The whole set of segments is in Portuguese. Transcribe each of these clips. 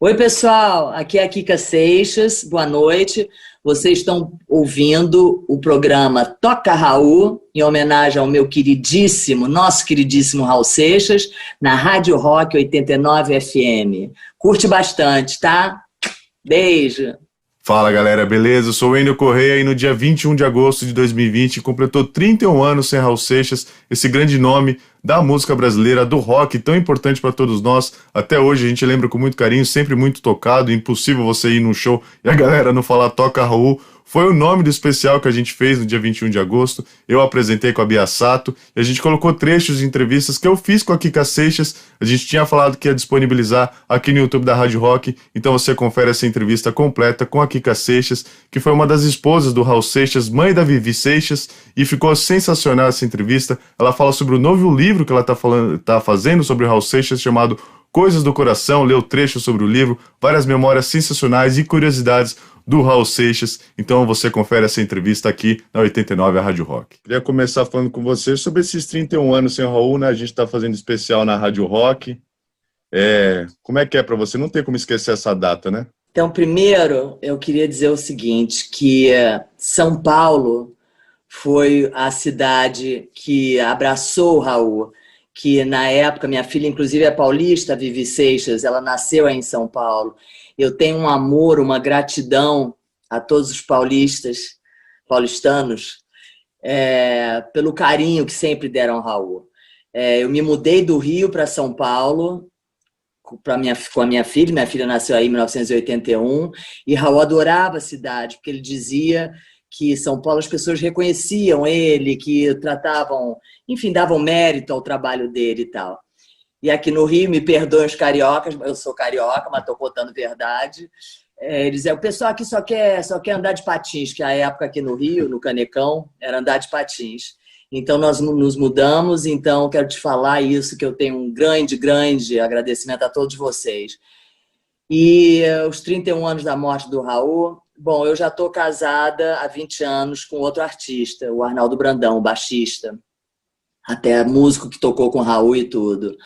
Oi, pessoal, aqui é a Kika Seixas, boa noite. Vocês estão ouvindo o programa Toca Raul, em homenagem ao meu queridíssimo, nosso queridíssimo Raul Seixas, na Rádio Rock 89 FM. Curte bastante, tá? Beijo! Fala galera, beleza? Eu sou o Wendel Correia e no dia 21 de agosto de 2020 completou 31 anos sem Raul Seixas, esse grande nome da música brasileira, do rock, tão importante para todos nós. Até hoje a gente lembra com muito carinho, sempre muito tocado, impossível você ir num show e a galera não falar Toca Raul. Foi o nome do especial que a gente fez no dia 21 de agosto. Eu apresentei com a Bia Sato e a gente colocou trechos de entrevistas que eu fiz com a Kika Seixas. A gente tinha falado que ia disponibilizar aqui no YouTube da Rádio Rock, então você confere essa entrevista completa com a Kika Seixas, que foi uma das esposas do Raul Seixas, mãe da Vivi Seixas, e ficou sensacional essa entrevista. Ela fala sobre o novo livro que ela tá fazendo sobre o Raul Seixas, chamado Coisas do Coração, leu trechos sobre o livro, várias memórias sensacionais e curiosidades do Raul Seixas. Então você confere essa entrevista aqui na 89 a Rádio Rock. Queria começar falando com você sobre esses 31 anos sem o Raul, né? A gente está fazendo especial na Rádio Rock. Como é que é para você? Não tem como esquecer essa data, né? Então, primeiro, eu queria dizer o seguinte, que São Paulo foi a cidade que abraçou o Raul, que na época, minha filha inclusive é paulista, Vivi Seixas, ela nasceu aí em São Paulo. Eu tenho um amor, uma gratidão a todos os paulistanos, pelo carinho que sempre deram ao Raul. Eu me mudei do Rio para São Paulo com a minha filha nasceu aí em 1981, e Raul adorava a cidade, porque ele dizia que São Paulo as pessoas reconheciam ele, que tratavam, enfim, davam mérito ao trabalho dele e tal. E aqui no Rio, me perdoem os cariocas, eu sou carioca, mas estou contando verdade. Eles diziam, o pessoal aqui só quer andar de patins, que a época aqui no Rio, no Canecão, era andar de patins. Então, nós nos mudamos, então quero te falar isso, que eu tenho um grande, grande agradecimento a todos vocês. E os 31 anos da morte do Raul, bom, eu já estou casada há 20 anos com outro artista, o Arnaldo Brandão, o baixista, até músico que tocou com o Raul e tudo.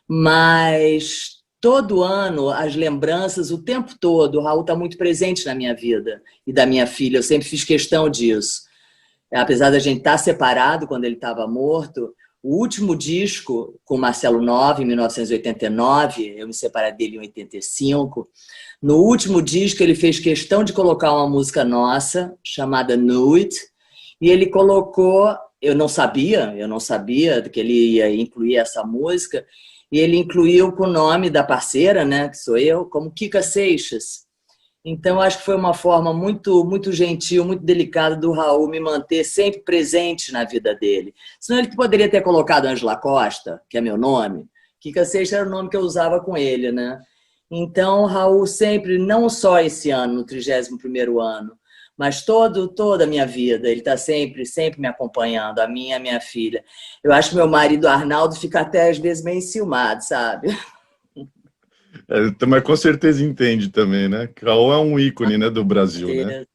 Mas todo ano, as lembranças, o tempo todo, o Raul está muito presente na minha vida e da minha filha, eu sempre fiz questão disso. Apesar da gente estar separado quando ele estava morto, o último disco com Marcelo Nova, em 1989, eu me separei dele em 85, no último disco ele fez questão de colocar uma música nossa, chamada Knew It, e ele colocou, eu não sabia que ele ia incluir essa música, e ele incluiu com o nome da parceira, né, que sou eu, como Kika Seixas. Então, acho que foi uma forma muito, muito gentil, muito delicada do Raul me manter sempre presente na vida dele. Senão ele poderia ter colocado Ângela Costa, que é meu nome. Kika Seixas era o nome que eu usava com ele, né? Então, o Raul sempre, não só esse ano, no 31º ano, mas toda a minha vida, ele está sempre, sempre me acompanhando, a minha e a minha filha. Eu acho que meu marido Arnaldo fica até às vezes meio enciumado, sabe? Mas com certeza entende também, né? Raul é um ícone, né, do Brasil, né?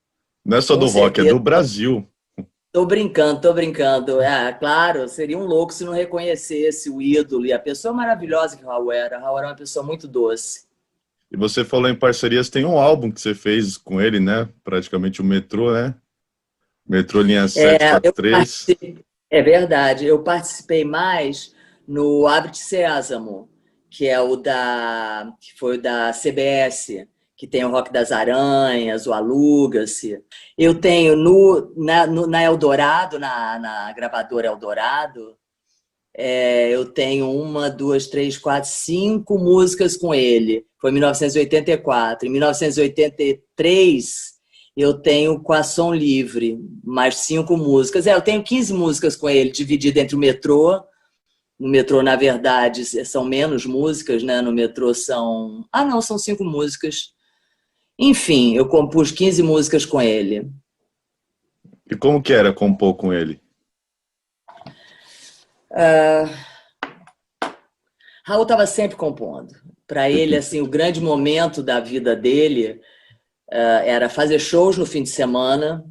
Não é só Com do rock, é certeza. do Brasil. Tô brincando, tô brincando. Claro, seria um louco se não reconhecesse o ídolo e a pessoa maravilhosa que o Raul era. O Raul era uma pessoa muito doce. E você falou em parcerias, tem um álbum que você fez com ele, né? Praticamente o Metrô, né? Metrô Linha Eu 743. É verdade, eu participei mais no Abre-te Sésamo, que é que foi o da CBS, que tem o Rock das Aranhas, o Aluga-se. Eu tenho na Eldorado, na gravadora Eldorado, eu tenho 1, 2, 3, 4, 5 músicas com ele. Foi em 1984. Em 1983, eu tenho com a Som Livre, mais 5 músicas. Eu tenho 15 músicas com ele, dividida entre o Metrô. No Metrô, na verdade, são menos músicas, né? No Metrô são... não, são 5 músicas. Enfim, eu compus 15 músicas com ele. E como que era compor com ele? Raul estava sempre compondo. Para ele, assim, o grande momento da vida dele era fazer shows no fim de semana,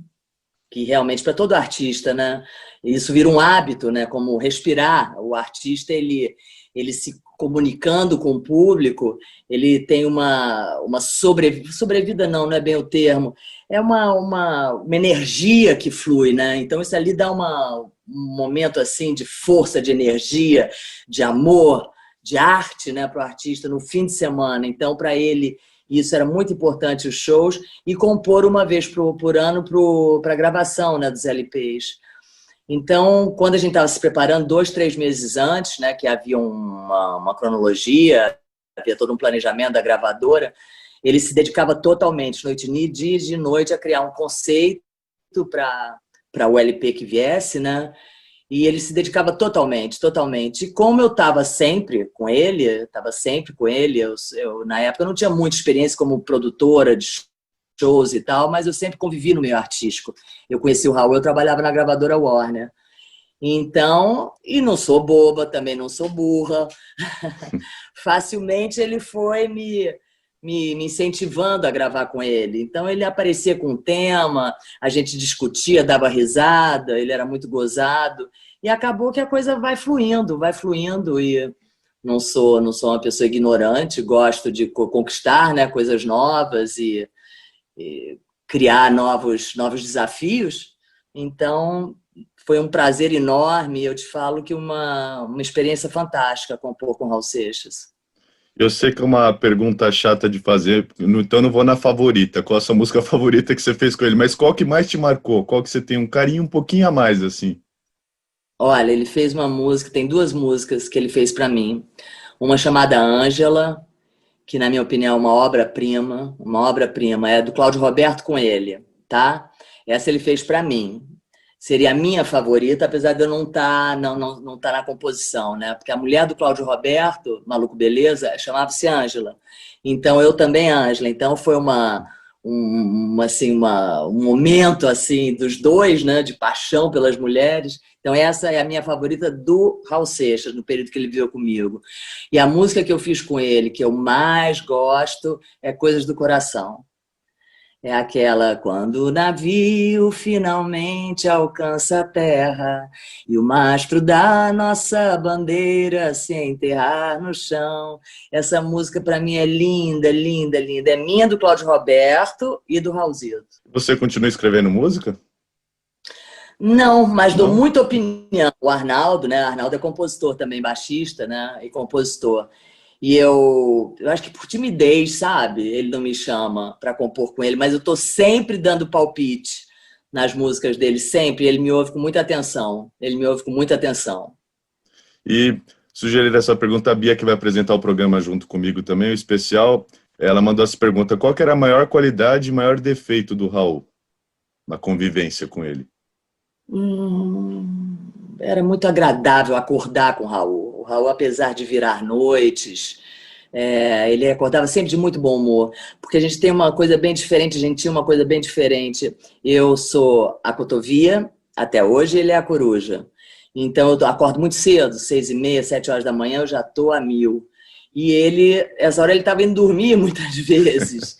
que realmente, para todo artista, né? Isso vira um hábito, né? Como respirar. O artista, ele ele se comunicando com o público, ele tem uma sobrevida, não é bem o termo, é uma energia que flui, né? Então isso ali dá um momento assim de força, de energia, de amor, de arte, né, para o artista no fim de semana. Então, para ele, isso era muito importante, os shows, e compor uma vez por ano para a gravação, né, dos LPs. Então, quando a gente estava se preparando 2, 3 meses antes, né, que havia uma cronologia, havia todo um planejamento da gravadora, ele se dedicava totalmente, dia e noite, a criar um conceito para o LP que viesse, né? E ele se dedicava totalmente, totalmente. E como eu estava sempre com ele, na época eu não tinha muita experiência como produtora de shows e tal, mas eu sempre convivi no meio artístico. Eu conheci o Raul, eu trabalhava na gravadora Warner. Então, e não sou boba, também não sou burra. Facilmente ele foi me incentivando a gravar com ele. Então ele aparecia com um tema, a gente discutia, dava risada, ele era muito gozado. E acabou que a coisa vai fluindo e não sou uma pessoa ignorante, gosto de conquistar, né, coisas novas e criar novos desafios. Então, foi um prazer enorme. Eu te falo que uma experiência fantástica compor com Raul Seixas. Eu sei que é uma pergunta chata de fazer, então não vou na favorita. Qual a sua música favorita que você fez com ele? Mas qual que mais te marcou? Qual que você tem um carinho um pouquinho a mais, assim? Olha, ele fez uma música, tem 2 músicas que ele fez para mim. Uma chamada Ângela, que na minha opinião é uma obra-prima, é do Cláudio Roberto com ele, tá? Essa ele fez para mim. Seria a minha favorita, apesar de eu não estar não tá na composição, né? Porque a mulher do Cláudio Roberto, Maluco Beleza, chamava-se Ângela. Então eu também Ângela. Então foi um momento assim dos dois, né, de paixão pelas mulheres. Então essa é a minha favorita do Raul Seixas, no período que ele viveu comigo. E a música que eu fiz com ele, que eu mais gosto, é Coisas do Coração. É aquela quando o navio finalmente alcança a terra e o mastro da nossa bandeira se enterrar no chão. Essa música para mim é linda, linda, linda. É minha, do Cláudio Roberto e do Raulzito. Você continua escrevendo música? Não, mas dou Não? muita opinião. O Arnaldo, né? Arnaldo é compositor também, baixista, né? E compositor. E eu acho que por timidez, sabe? Ele não me chama para compor com ele, mas eu tô sempre dando palpite nas músicas dele, sempre. Ele me ouve com muita atenção. E sugerir essa pergunta à Bia, que vai apresentar o programa junto comigo também, o especial. Ela mandou essa pergunta: qual que era a maior qualidade e maior defeito do Raul na convivência com ele? Era muito agradável acordar com o Raul. O Raul, apesar de virar noites, ele acordava sempre de muito bom humor, porque a gente tem uma coisa bem diferente, a gente tinha uma coisa bem diferente. Eu sou a cotovia, até hoje ele é a coruja. Então eu acordo muito cedo, 6h30, 7 horas da manhã, eu já estou a mil. E ele, essa hora ele estava indo dormir muitas vezes.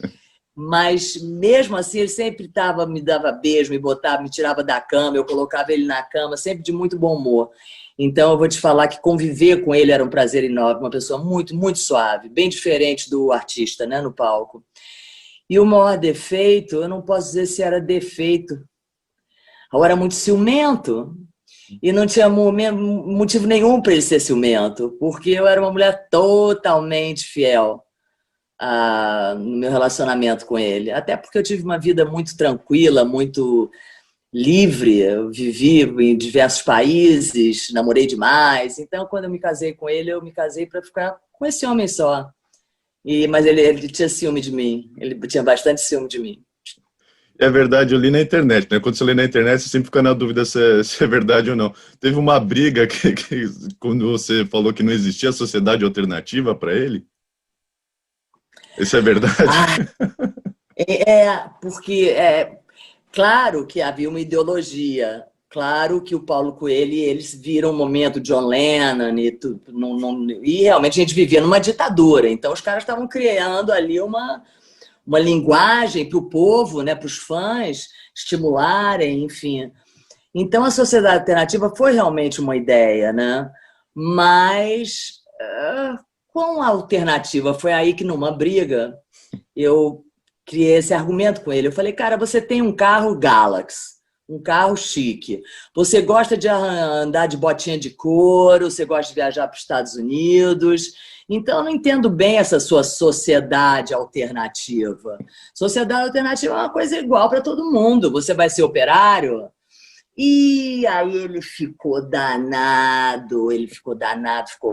Mas mesmo assim ele sempre me dava beijo, me tirava da cama, eu colocava ele na cama, sempre de muito bom humor. Então eu vou te falar que conviver com ele era um prazer enorme, uma pessoa muito, muito suave, bem diferente do artista, né, no palco. E o maior defeito, eu não posso dizer se era defeito. Eu era muito ciumento e não tinha motivo nenhum para ele ser ciumento, porque eu era uma mulher totalmente fiel no meu relacionamento com ele. Até porque eu tive uma vida muito tranquila, muito livre. Eu vivi em diversos países, namorei demais. Então, quando eu me casei com ele, eu me casei para ficar com esse homem só. Mas ele tinha ciúme de mim. Ele tinha bastante ciúme de mim. É verdade, eu li na internet, né? Quando você lê na internet, você sempre fica na dúvida se é verdade ou não. Teve uma briga quando você falou que não existia sociedade alternativa para ele? Isso é verdade? Porque claro que havia uma ideologia, claro que o Paulo Coelho, eles viram o momento John Lennon e realmente a gente vivia numa ditadura, então os caras estavam criando ali uma linguagem para o povo, né, para os fãs estimularem, enfim. Então a sociedade alternativa foi realmente uma ideia, né? Mas Com a alternativa, foi aí que numa briga eu criei esse argumento com ele. Eu falei, cara, você tem um carro Galaxy, um carro chique. Você gosta de andar de botinha de couro, você gosta de viajar para os Estados Unidos. Então, eu não entendo bem essa sua sociedade alternativa. Sociedade alternativa é uma coisa igual para todo mundo. Você vai ser operário? E aí ficou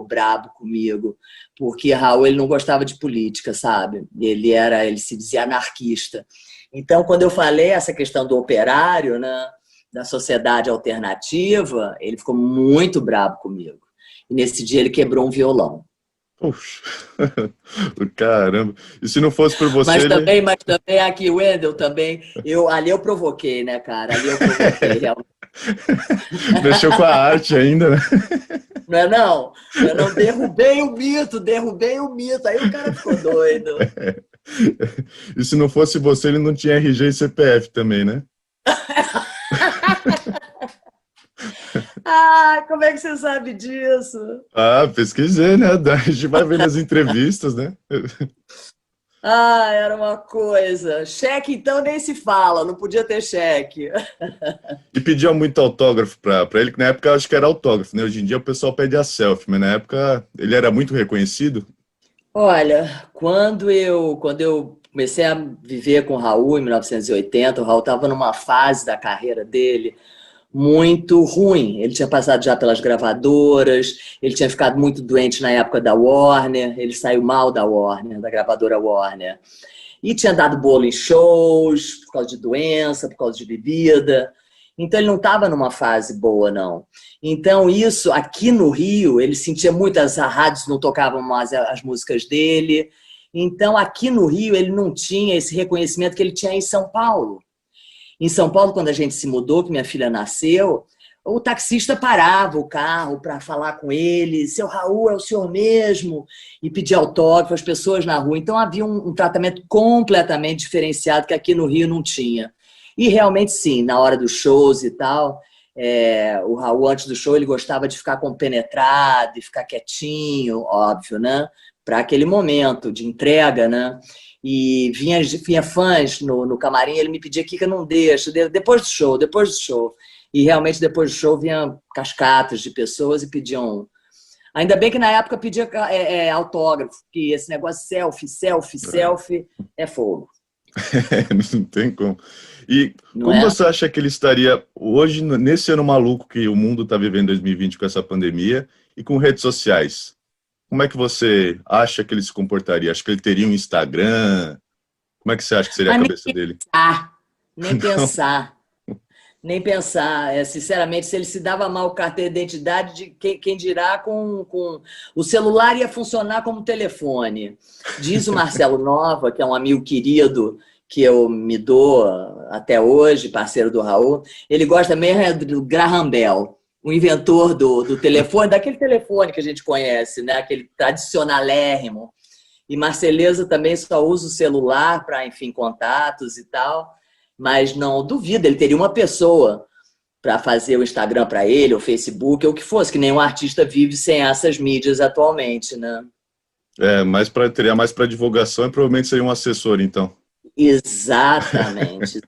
brabo comigo, porque Raul ele não gostava de política, sabe? Ele se dizia anarquista. Então, quando eu falei essa questão do operário, né, da sociedade alternativa, ele ficou muito brabo comigo. E nesse dia ele quebrou um violão. Puxa, caramba. E se não fosse por você, Mas também aqui, Wendel, ali eu provoquei, né, cara? Ali eu provoquei, realmente. Mexeu com a arte ainda, né? Não é não? Eu não derrubei o mito. Aí o cara ficou doido. E se não fosse você, ele não tinha RG e CPF também, né? Como é que você sabe disso? Pesquisei, né? A gente vai ver nas entrevistas, né? Era uma coisa. Cheque, então, nem se fala, não podia ter cheque. E pedia muito autógrafo pra ele, que na época eu acho que era autógrafo, né? Hoje em dia o pessoal pede a selfie, mas na época ele era muito reconhecido. Olha, quando eu comecei a viver com o Raul em 1980, o Raul estava numa fase da carreira dele muito ruim. Ele tinha passado já pelas gravadoras, ele tinha ficado muito doente na época da Warner, ele saiu mal da Warner, da gravadora Warner. E tinha dado bolo em shows, por causa de doença, por causa de bebida. Então ele não estava numa fase boa, não. Então isso, aqui no Rio, ele sentia muitas rádios não tocavam mais as músicas dele. Então aqui no Rio ele não tinha esse reconhecimento que ele tinha em São Paulo. Em São Paulo, quando a gente se mudou, que minha filha nasceu, o taxista parava o carro para falar com ele, seu Raul, é o senhor mesmo, e pedir autógrafo às pessoas na rua. Então havia um tratamento completamente diferenciado que aqui no Rio não tinha. E realmente sim, na hora dos shows e tal, o Raul antes do show ele gostava de ficar compenetrado, e ficar quietinho, óbvio, né? Para aquele momento de entrega, né? E vinha fãs no camarim, ele me pedia, Kika, não deixa, depois do show. E realmente depois do show vinham cascatas de pessoas e pediam. Ainda bem que na época pedia autógrafo, que esse negócio selfie é fogo. Não tem como. E Não como é? você acha que ele estaria hoje, nesse ano maluco que o mundo está vivendo em 2020 com essa pandemia e com redes sociais? Como é que você acha que ele se comportaria? Acho que ele teria um Instagram? Como é que você acha que seria a cabeça dele? Nem pensar. Sinceramente, se ele se dava mal com carteira de identidade, quem dirá com o celular ia funcionar como telefone. Diz o Marcelo Nova, que é um amigo querido que eu me dou até hoje, parceiro do Raul, ele gosta mesmo do Graham Bell, o inventor do telefone, daquele telefone que a gente conhece, né? Aquele tradicionalérrimo. E Marceleza também só usa o celular para, enfim, contatos e tal. Mas não duvido, ele teria uma pessoa para fazer o Instagram para ele, o Facebook, ou o que fosse, que nenhum artista vive sem essas mídias atualmente, né? Teria mais para divulgação e provavelmente seria um assessor, então. Exatamente.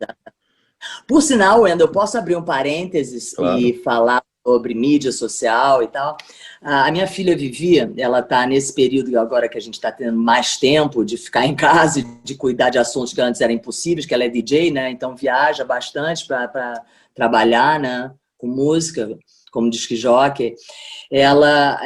Por sinal, Wendel, eu posso abrir um parênteses Claro. e falar sobre mídia social e tal. A minha filha Vivi, ela está nesse período agora que a gente está tendo mais tempo de ficar em casa e de cuidar de assuntos que antes eram impossíveis, que ela é DJ, né? Então viaja bastante para trabalhar, né? Com música, como disc jockey. Ela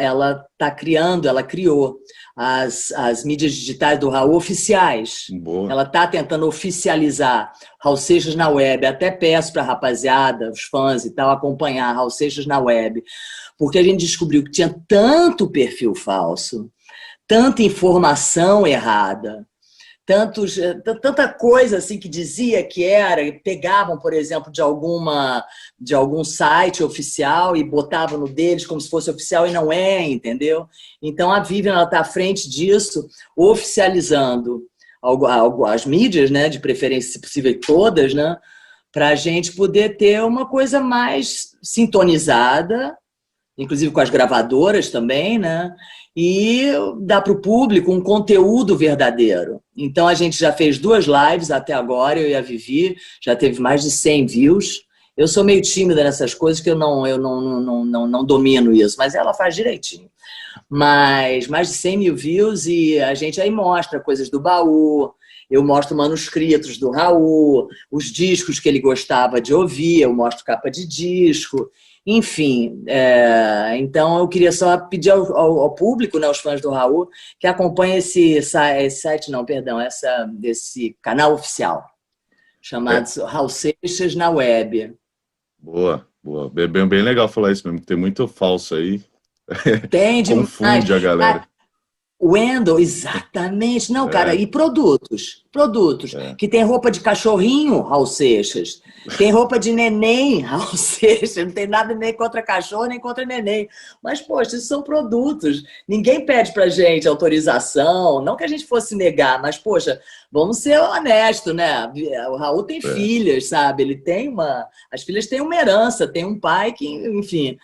criou as mídias digitais do Raul oficiais. Boa. Ela está tentando oficializar Raul Seixas na web. Até peço para a rapaziada, os fãs e tal, acompanhar Raul Seixas na web. Porque a gente descobriu que tinha tanto perfil falso, tanta informação errada, tanta coisa assim que dizia que pegavam, por exemplo, de algum site oficial e botavam no deles como se fosse oficial e não é, entendeu? Então a Vivian está à frente disso, oficializando as mídias, né, de preferência, se possível, todas, né, para a gente poder ter uma coisa mais sintonizada, inclusive com as gravadoras também, né? E dá para o público um conteúdo verdadeiro. Então, a gente já fez 2 lives até agora, eu e a Vivi, já teve mais de 100 views. Eu sou meio tímida nessas coisas, que eu não domino isso, mas ela faz direitinho. Mas mais de 100 mil views e a gente aí mostra coisas do baú, eu mostro manuscritos do Raul, os discos que ele gostava de ouvir, eu mostro capa de disco, enfim. Então eu queria só pedir ao público, né, aos fãs do Raul, que acompanhem esse canal oficial, chamado Raul Seixas na web. Boa, boa. Bem legal falar isso mesmo, tem muito falso aí. Tem demais. Confunde a galera. Wendel, exatamente. Não, cara, e produtos. Que tem roupa de cachorrinho, Raul Seixas. Tem roupa de neném, Raul Seixas. Não tem nada nem contra cachorro, nem contra neném. Mas, poxa, isso são produtos. Ninguém pede pra gente autorização. Não que a gente fosse negar, mas, poxa, vamos ser honestos, né? O Raul tem filhas, sabe? Ele tem as filhas têm uma herança, tem um pai que, enfim...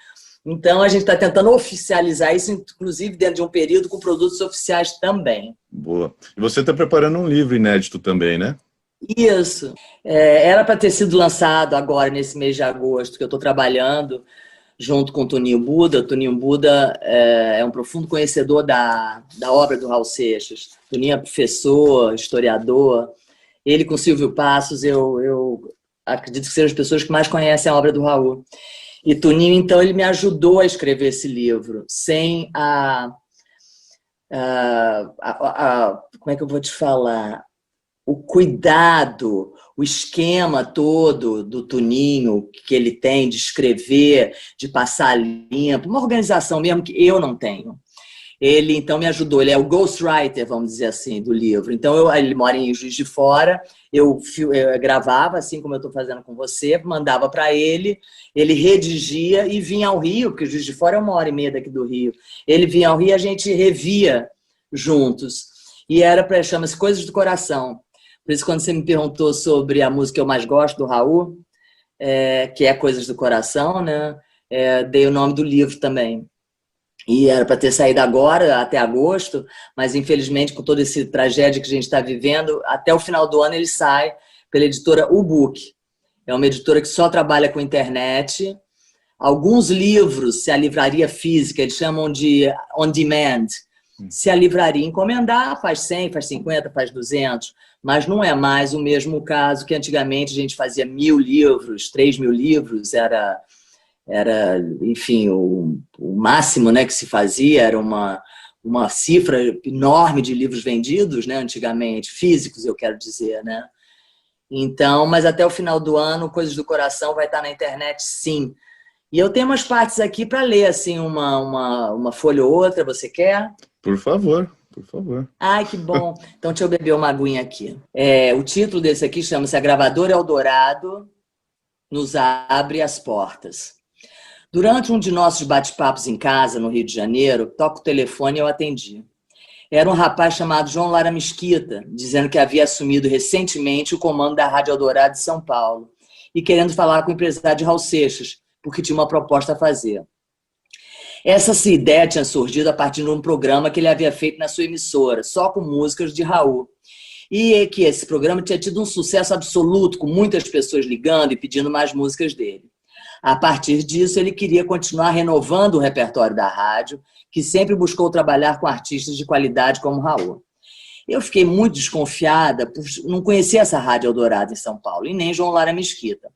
Então, a gente está tentando oficializar isso, inclusive dentro de um período com produtos oficiais também. Boa. E você está preparando um livro inédito também, né? Isso. Era para ter sido lançado agora, nesse mês de agosto, que eu estou trabalhando junto com o Toninho Buda. O Toninho Buda é um profundo conhecedor da obra do Raul Seixas. O Toninho é professor, historiador. Ele com Silvio Passos, eu acredito que sejam as pessoas que mais conhecem a obra do Raul. E Toninho, então, ele me ajudou a escrever esse livro, sem como é que eu vou te falar? O cuidado, o esquema todo do Toninho que ele tem de escrever, de passar limpo, uma organização mesmo que eu não tenho. Ele, então, me ajudou. Ele é o ghostwriter, vamos dizer assim, do livro. Então, ele mora em Juiz de Fora. Eu gravava, assim como eu estou fazendo com você, mandava para ele, ele redigia e vinha ao Rio, porque Juiz de Fora é 1h30 daqui do Rio. Ele vinha ao Rio e a gente revia juntos. E chama-se Coisas do Coração. Por isso, quando você me perguntou sobre a música que eu mais gosto do Raul, que é Coisas do Coração, né? Dei o nome do livro também. E era para ter saído agora, até agosto, mas infelizmente com toda essa tragédia que a gente está vivendo, até o final do ano ele sai pela editora U-Book. É uma editora que só trabalha com internet. Alguns livros, se a livraria física, eles chamam de on demand. Se a livraria encomendar, faz 100, faz 50, faz 200, mas não é mais o mesmo caso que antigamente a gente fazia 1.000 livros, 3.000 livros, era enfim, o máximo, né, que se fazia, era uma cifra enorme de livros vendidos, né, antigamente, físicos, eu quero dizer, né? Então, mas até o final do ano, Coisas do Coração vai estar na internet, sim. E eu tenho umas partes aqui para ler, assim, uma folha ou outra, você quer? Por favor, por favor. Ai, que bom. Então, deixa eu beber uma aguinha aqui. O título desse aqui chama-se A Gravadora Eldorado nos abre as portas. Durante um de nossos bate-papos em casa, no Rio de Janeiro, toco o telefone e eu atendi. Era um rapaz chamado João Lara Mesquita, dizendo que havia assumido recentemente o comando da Rádio Eldorado de São Paulo e querendo falar com o empresário de Raul Seixas, porque tinha uma proposta a fazer. Essa ideia tinha surgido a partir de um programa que ele havia feito na sua emissora, só com músicas de Raul. E que esse programa tinha tido um sucesso absoluto, com muitas pessoas ligando e pedindo mais músicas dele. A partir disso, ele queria continuar renovando o repertório da rádio, que sempre buscou trabalhar com artistas de qualidade como Raul. Eu fiquei muito desconfiada por não conhecer essa Rádio Eldorado em São Paulo, e nem João Lara Mesquita.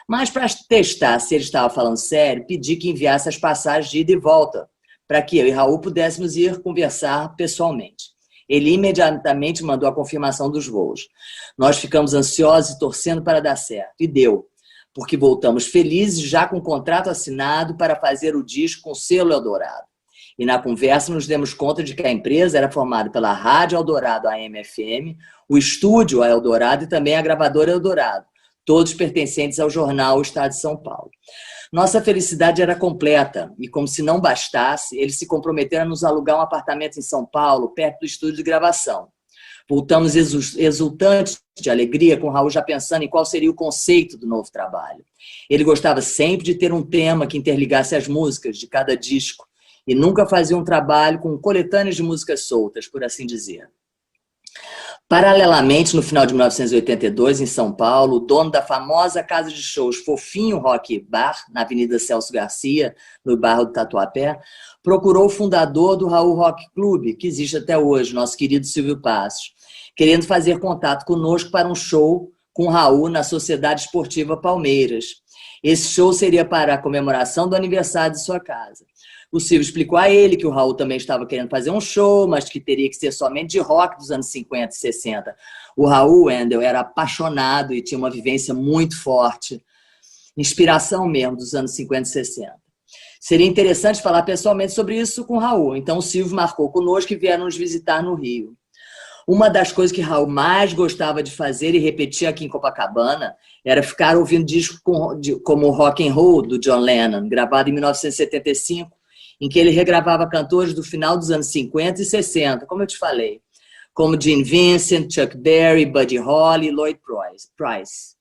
Mas, para testar se ele estava falando sério, pedi que enviasse as passagens de ida e volta, para que eu e Raul pudéssemos ir conversar pessoalmente. Ele imediatamente mandou a confirmação dos voos. Nós ficamos ansiosos e torcendo para dar certo, e deu. Porque voltamos felizes, já com o contrato assinado para fazer o disco com o selo Eldorado. E na conversa nos demos conta de que a empresa era formada pela Rádio Eldorado AM/FM, o estúdio a Eldorado e também a gravadora Eldorado, todos pertencentes ao jornal O Estado de São Paulo. Nossa felicidade era completa, e como se não bastasse, eles se comprometeram a nos alugar um apartamento em São Paulo, perto do estúdio de gravação. Voltamos exultantes de alegria, com o Raul já pensando em qual seria o conceito do novo trabalho. Ele gostava sempre de ter um tema que interligasse as músicas de cada disco e nunca fazia um trabalho com coletâneas de músicas soltas, por assim dizer. Paralelamente, no final de 1982, em São Paulo, o dono da famosa casa de shows Fofinho Rock Bar, na Avenida Celso Garcia, no bairro do Tatuapé, procurou o fundador do Raul Rock Club, que existe até hoje, nosso querido Silvio Passos, querendo fazer contato conosco para um show com o Raul na Sociedade Esportiva Palmeiras. Esse show seria para a comemoração do aniversário de sua casa. O Silvio explicou a ele que o Raul também estava querendo fazer um show, mas que teria que ser somente de rock dos anos 50 e 60. O Raul Wendel era apaixonado e tinha uma vivência muito forte, inspiração mesmo dos anos 50 e 60. Seria interessante falar pessoalmente sobre isso com o Raul, então o Silvio marcou conosco e vieram nos visitar no Rio. Uma das coisas que Raul mais gostava de fazer e repetir aqui em Copacabana era ficar ouvindo discos como o Rock and Roll, do John Lennon, gravado em 1975, em que ele regravava cantores do final dos anos 50 e 60, como eu te falei, como Gene Vincent, Chuck Berry, Buddy Holly e Lloyd Price.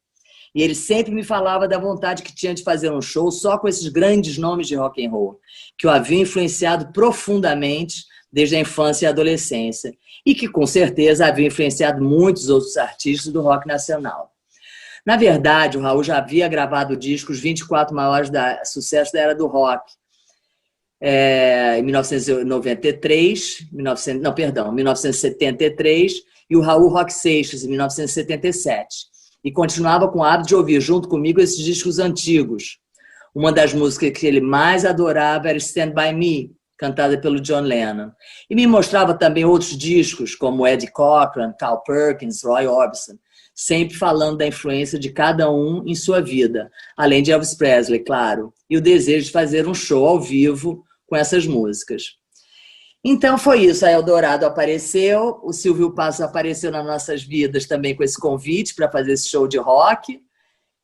E ele sempre me falava da vontade que tinha de fazer um show só com esses grandes nomes de rock and roll, que o haviam influenciado profundamente desde a infância e a adolescência, e que, com certeza, havia influenciado muitos outros artistas do rock nacional. Na verdade, o Raul já havia gravado discos 24 maiores sucessos da era do rock, em 1973, e o Raul Rock Seixas, em 1977. E continuava com o hábito de ouvir junto comigo esses discos antigos. Uma das músicas que ele mais adorava era Stand By Me, cantada pelo John Lennon. E me mostrava também outros discos, como Eddie Cochran, Carl Perkins, Roy Orbison, sempre falando da influência de cada um em sua vida, além de Elvis Presley, claro, e o desejo de fazer um show ao vivo com essas músicas. Então foi isso, a Eldorado apareceu, o Silvio Passos apareceu nas nossas vidas também com esse convite para fazer esse show de rock,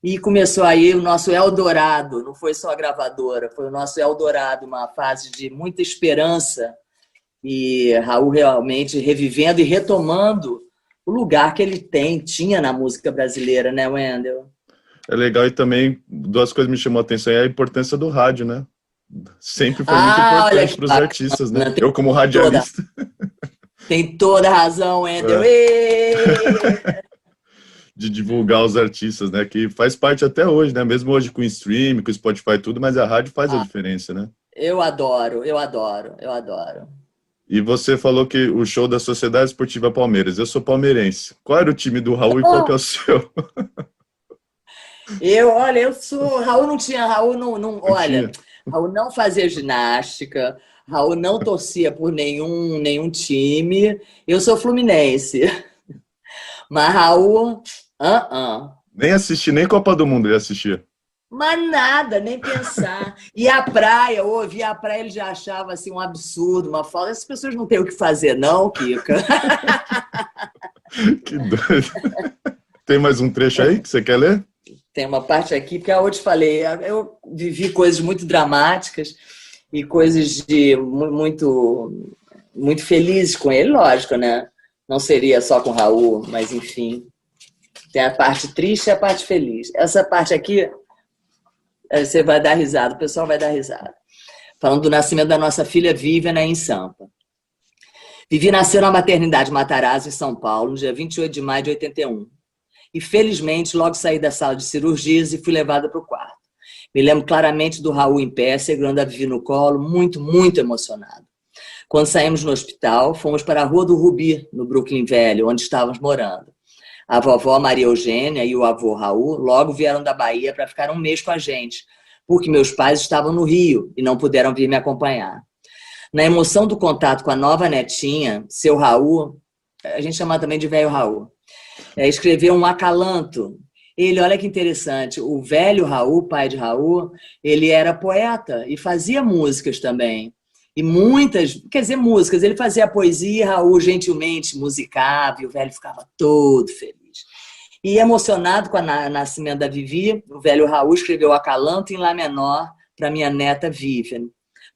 e começou aí o nosso Eldorado, não foi só a gravadora, foi o nosso Eldorado, uma fase de muita esperança, e Raul realmente revivendo e retomando o lugar que ele tinha na música brasileira, né, Wendel? É legal, e também duas coisas me chamou a atenção, é a importância do rádio, né? Sempre foi muito importante para os artistas, né? Eu como radialista. Tem toda a razão, Wendel. De divulgar os artistas, né? Que faz parte até hoje, né? Mesmo hoje com o stream, com o Spotify e tudo, mas a rádio faz a diferença, né? Eu adoro. E você falou que o show da Sociedade Esportiva Palmeiras. Eu sou palmeirense. Qual era o time do Raul e qual que é o seu? Eu sou... Raul não tinha... Raul não olha... Tinha. Raul não fazia ginástica, Raul não torcia por nenhum time. Eu sou fluminense. Mas Raul... Nem assisti, nem Copa do Mundo ele assistia. Mas nada, nem pensar. E a praia, eu ouvia a praia, ele já achava assim, um absurdo, uma falta. Essas pessoas não têm o que fazer, não, Kika? Que doido. Tem mais um trecho aí que você quer ler? Tem uma parte aqui, porque eu te falei, eu vivi coisas muito dramáticas e coisas de muito, muito felizes com ele, lógico, né? Não seria só com o Raul, mas enfim. Tem a parte triste e a parte feliz. Essa parte aqui, você vai dar risada, o pessoal vai dar risada. Falando do nascimento da nossa filha Vivian em Sampa. Vivi nasceu na maternidade Matarazzo, em São Paulo, no dia 28 de maio de 81. E, felizmente, logo saí da sala de cirurgias e fui levada para o quarto. Me lembro claramente do Raul em pé, segurando a Vivi no colo, muito, muito emocionado. Quando saímos no hospital, fomos para a Rua do Rubi, no Brooklyn Velho, onde estávamos morando. A vovó Maria Eugênia e o avô Raul logo vieram da Bahia para ficar um mês com a gente, porque meus pais estavam no Rio e não puderam vir me acompanhar. Na emoção do contato com a nova netinha, seu Raul, a gente chama também de velho Raul, escreveu um acalanto. Ele, olha que interessante, o velho Raul, pai de Raul, ele era poeta e fazia músicas também. E muitas, quer dizer, músicas. Ele fazia poesia, Raul gentilmente musicava, e o velho ficava todo feliz. E emocionado com o nascimento da Vivi, o velho Raul escreveu acalanto em Lá menor para minha neta Vivian.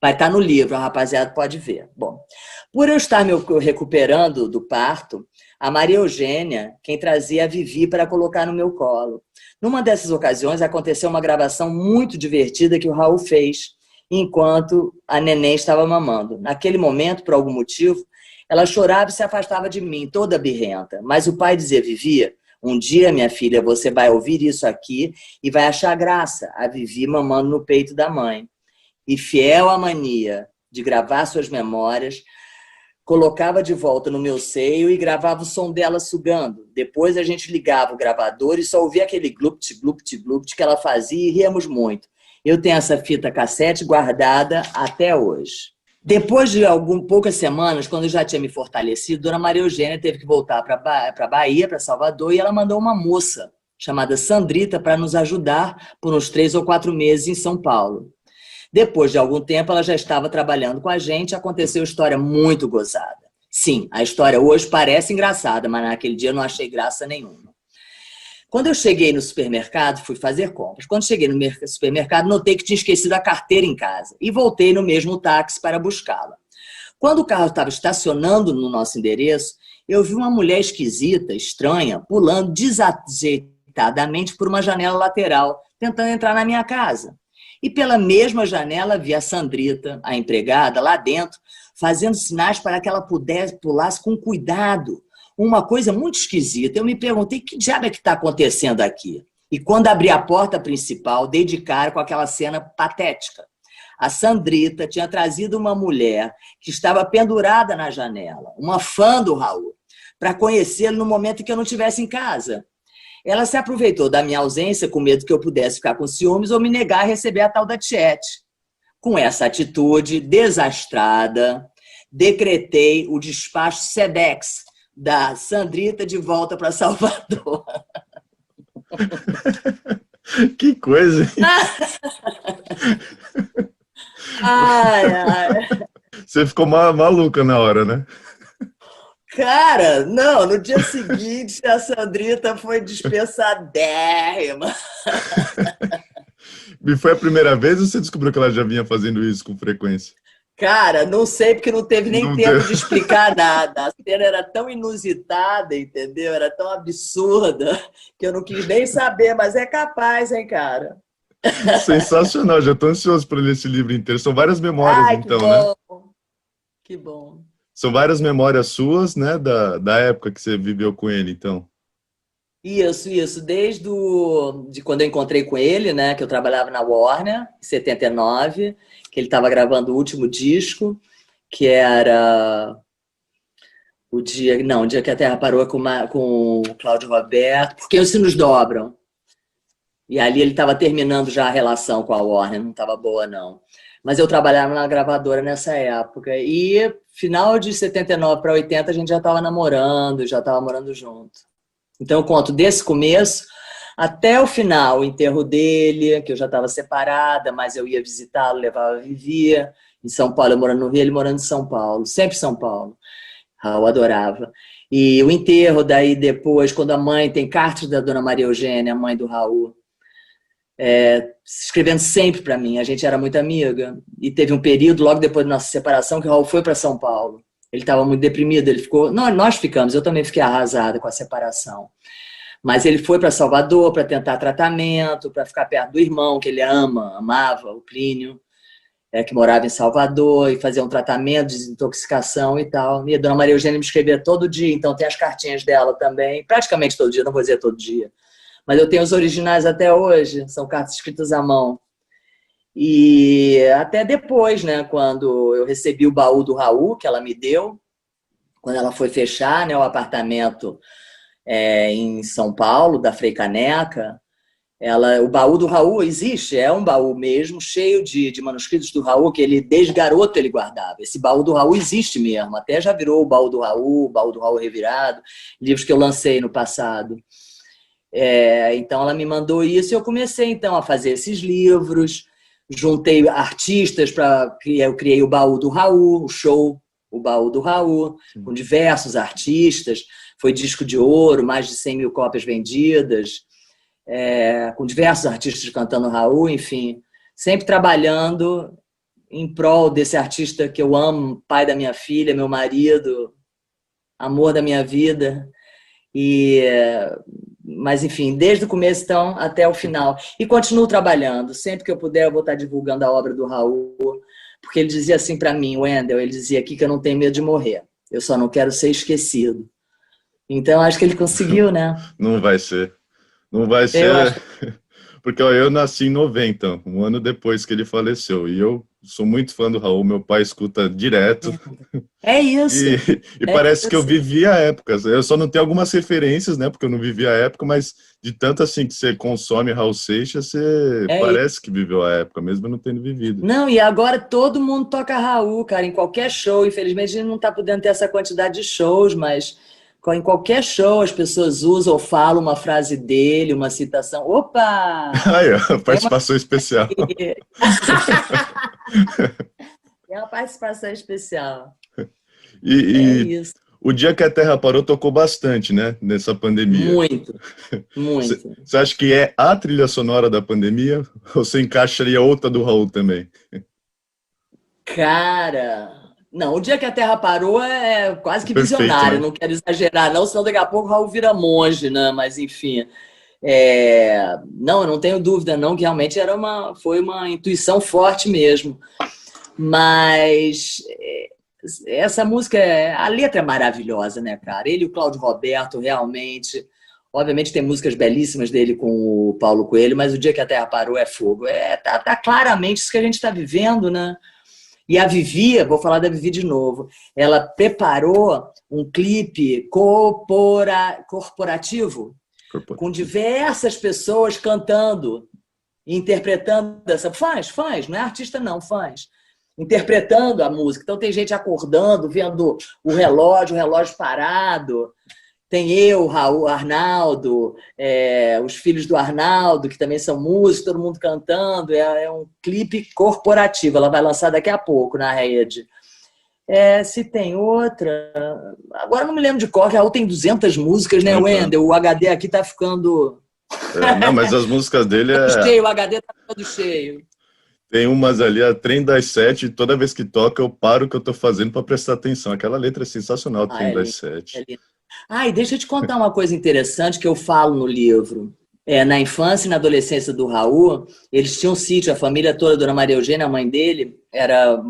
Vai estar no livro, a rapaziada pode ver. Bom, por eu estar me recuperando do parto, a Maria Eugênia quem trazia a Vivi para colocar no meu colo. Numa dessas ocasiões, aconteceu uma gravação muito divertida que o Raul fez enquanto a neném estava mamando. Naquele momento, por algum motivo, ela chorava e se afastava de mim, toda birrenta. Mas o pai dizia, Vivi, um dia, minha filha, você vai ouvir isso aqui e vai achar graça, a Vivi mamando no peito da mãe. E fiel à mania de gravar suas memórias, colocava de volta no meu seio e gravava o som dela sugando. Depois a gente ligava o gravador e só ouvia aquele glupt, glupt, glupt que ela fazia e ríamos muito. Eu tenho essa fita cassete guardada até hoje. Depois de poucas semanas, quando eu já tinha me fortalecido, Dona Maria Eugênia teve que voltar para Bahia, para Salvador, e ela mandou uma moça chamada Sandrita para nos ajudar por uns 3 ou 4 meses em São Paulo. Depois de algum tempo, ela já estava trabalhando com a gente, aconteceu uma história muito gozada. Sim, a história hoje parece engraçada, mas naquele dia eu não achei graça nenhuma. Quando eu cheguei no supermercado, fui fazer compras. Quando cheguei no supermercado, notei que tinha esquecido a carteira em casa e voltei no mesmo táxi para buscá-la. Quando o carro estava estacionando no nosso endereço, eu vi uma mulher esquisita, estranha, pulando desajeitadamente por uma janela lateral, tentando entrar na minha casa. E pela mesma janela vi a Sandrita, a empregada, lá dentro, fazendo sinais para que ela pulasse com cuidado. Uma coisa muito esquisita. Eu me perguntei, que diabo é que está acontecendo aqui? E quando abri a porta principal, dei de cara com aquela cena patética. A Sandrita tinha trazido uma mulher que estava pendurada na janela, uma fã do Raul, para conhecê-lo no momento em que eu não estivesse em casa. Ela se aproveitou da minha ausência com medo que eu pudesse ficar com ciúmes ou me negar a receber a tal da tiete. Com essa atitude desastrada, decretei o despacho SEDEX da Sandrita de volta para Salvador. Que coisa, hein? Ai, ai. Você ficou maluca na hora, né? Cara, não, no dia seguinte a Sandrita foi dispensadérrima. E foi a primeira vez ou você descobriu que ela já vinha fazendo isso com frequência? Cara, não sei, porque não teve nem Não tempo teve. de explicar nada. A cena era tão inusitada, entendeu? Era tão absurda que eu não quis nem saber, mas é capaz, hein, cara? Sensacional, já estou ansioso para ler esse livro inteiro. São várias memórias, Ai, que então, né? bom. Que bom. São várias memórias suas, né, da época que você viveu com ele, então. Isso. De quando eu encontrei com ele, né, que eu trabalhava na Warner, em 79, que ele estava gravando o último disco, que era o dia que a Terra parou com o Cláudio Roberto, porque os sinos dobram. E ali ele estava terminando já a relação com a Warner, não estava boa, não. Mas eu trabalhava na gravadora nessa época. E final de 79 para 80 a gente já estava namorando, já estava morando junto. Então eu conto desse começo até o final, o enterro dele, que eu já estava separada, mas eu ia visitá-lo, levava a Vivi. Em São Paulo, eu morando no Rio, ele morando em São Paulo, sempre São Paulo. Raul adorava. E o enterro, daí depois, quando a mãe, tem cartas da Dona Maria Eugênia, a mãe do Raul, escrevendo sempre para mim. A gente era muito amiga. E teve um período, logo depois da nossa separação, que o Raul foi para São Paulo. Ele estava muito deprimido, ele ficou... Nós ficamos, eu também fiquei arrasada com a separação. Mas ele foi para Salvador para tentar tratamento, para ficar perto do irmão, que ele amava, o Plínio, que morava em Salvador, e fazer um tratamento de desintoxicação e tal. E a Dona Maria Eugênia me escrevia todo dia, então tem as cartinhas dela também, praticamente todo dia, não vou dizer todo dia. Mas eu tenho os originais até hoje, são cartas escritas à mão. E até depois, né, quando eu recebi o baú do Raul, que ela me deu, quando ela foi fechar, né, o apartamento em São Paulo, da Frei Caneca, o baú do Raul existe, é um baú mesmo, cheio de manuscritos do Raul, que ele, desde garoto, ele guardava. Esse baú do Raul existe mesmo, até já virou o baú do Raul revirado, livros que eu lancei no passado. Então ela me mandou isso e eu comecei então a fazer esses livros, juntei artistas eu criei o baú do Raul, o baú do Raul, com diversos artistas, foi disco de ouro, mais de 100 mil cópias vendidas, com diversos artistas cantando Raul, enfim, sempre trabalhando em prol desse artista que eu amo, pai da minha filha, meu marido, amor da minha vida. Mas, enfim, desde o começo então, até o final. E continuo trabalhando. Sempre que eu puder, eu vou estar divulgando a obra do Raul, porque ele dizia assim para mim, Wendel, ele dizia aqui que eu não tenho medo de morrer. Eu só não quero ser esquecido. Então, acho que ele conseguiu, né? Não vai ser. Não vai ser, porque ó, eu nasci em 90, um ano depois que ele faleceu, e eu sou muito fã do Raul, meu pai escuta direto. É isso. E parece que eu vivi a época. Eu só não tenho algumas referências, né? Porque eu não vivi a época, mas de tanto assim que você consome Raul Seixas, você parece que viveu a época, mesmo não tendo vivido. Não, e agora todo mundo toca Raul, cara, em qualquer show. Infelizmente a gente não está podendo ter essa quantidade de shows, mas em qualquer show as pessoas usam ou falam uma frase dele, uma citação. Opa! Aí, ó, participação especial. É uma participação especial. E isso. O Dia que a Terra Parou tocou bastante, né? Nessa pandemia. Muito, muito. Você acha que é a trilha sonora da pandemia? Ou você encaixaria outra do Raul também? Cara, não, o Dia que a Terra Parou é quase que visionário, né? Não quero exagerar, não, senão daqui a pouco o Raul vira monge, né? Mas enfim. Não, eu não tenho dúvida, não, que realmente foi uma intuição forte mesmo. Mas essa música, a letra é maravilhosa, né, cara? Ele e o Cláudio Roberto, realmente. Obviamente tem músicas belíssimas dele com o Paulo Coelho, mas o Dia que a Terra Parou é fogo. Tá claramente isso que a gente está vivendo, né? E a Vivi, vou falar da Vivi de novo, ela preparou um clipe corporativo com diversas pessoas cantando, interpretando essa... Faz, não é artista não, faz. Interpretando a música. Então tem gente acordando, vendo o relógio parado. Tem eu, Raul, Arnaldo, os filhos do Arnaldo, que também são músicos, todo mundo cantando. É um clipe corporativo. Ela vai lançar daqui a pouco na rede. Se tem outra... Agora não me lembro de cor, que Raul tem 200 músicas, né, Wendel? O HD aqui tá ficando... não, mas as músicas dele cheio, o HD tá ficando cheio. Tem umas ali, a Trem das Sete, toda vez que toca eu paro o que eu tô fazendo para prestar atenção. Aquela letra é sensacional, Trem das Sete. E deixa eu te contar uma coisa interessante que eu falo no livro. Na infância e na adolescência do Raul, eles tinham um sítio, a família toda, a Dona Maria Eugênia, a mãe dele, era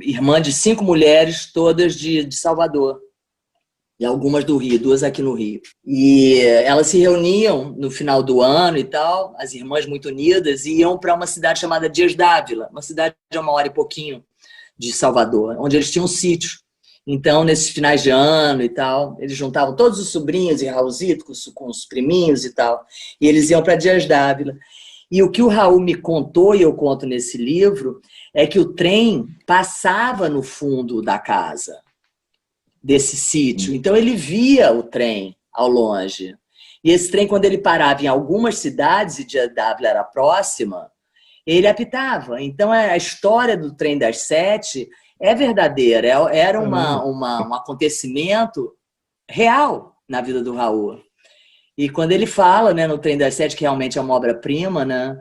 irmã de 5 mulheres, todas de Salvador. E algumas do Rio, 2 aqui no Rio. E elas se reuniam no final do ano e tal, as irmãs muito unidas, e iam para uma cidade chamada Dias d'Ávila, uma cidade de 1 hora e pouquinho de Salvador, onde eles tinham um sítio. Então, nesses finais de ano e tal, eles juntavam todos os sobrinhos e Raulzito com os priminhos e tal, e eles iam para Dias d'Ávila. E o que o Raul me contou, e eu conto nesse livro, é que o trem passava no fundo da casa desse sítio. Então, ele via o trem ao longe. E esse trem, quando ele parava em algumas cidades, e Dias d'Ávila era próxima, ele apitava. Então, a história do Trem das Sete é verdadeira. Era um acontecimento real na vida do Raul. E quando ele fala, né, no Trem das Sete, que realmente é uma obra-prima, né,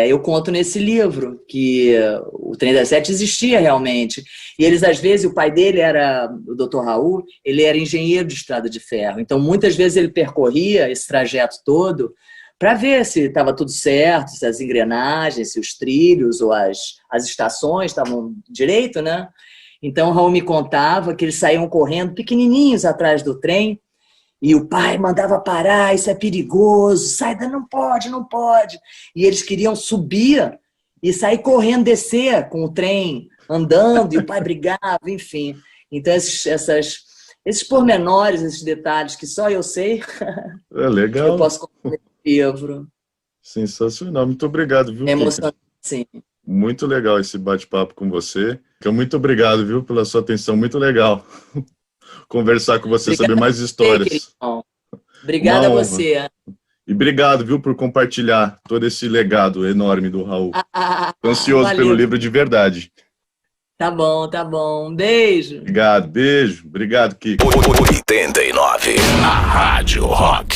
eu conto nesse livro que o Trem das Sete existia realmente. E eles, às vezes, o pai dele era, o Dr. Raul, ele era engenheiro de estrada de ferro. Então, muitas vezes ele percorria esse trajeto todo para ver se estava tudo certo, se as engrenagens, se os trilhos ou as estações estavam direito, né? Então, o Raul me contava que eles saíam correndo pequenininhos atrás do trem, e o pai mandava parar, isso é perigoso, sai daí, não pode. E eles queriam subir e sair correndo, descer com o trem andando, e o pai brigava, enfim. Então, esses pormenores, esses detalhes que só eu sei, legal. Eu posso contar no livro. Sensacional, muito obrigado, viu? É emocionante, sim. Muito legal esse bate-papo com você. Muito obrigado, viu, pela sua atenção, muito legal conversar com você sobre mais histórias. Obrigada a você. E obrigado, viu, por compartilhar todo esse legado enorme do Raul. Tô ansioso pelo livro de verdade. Tá bom. Um beijo. Obrigado, beijo. Obrigado, Kiko. 89, a Rádio Rock.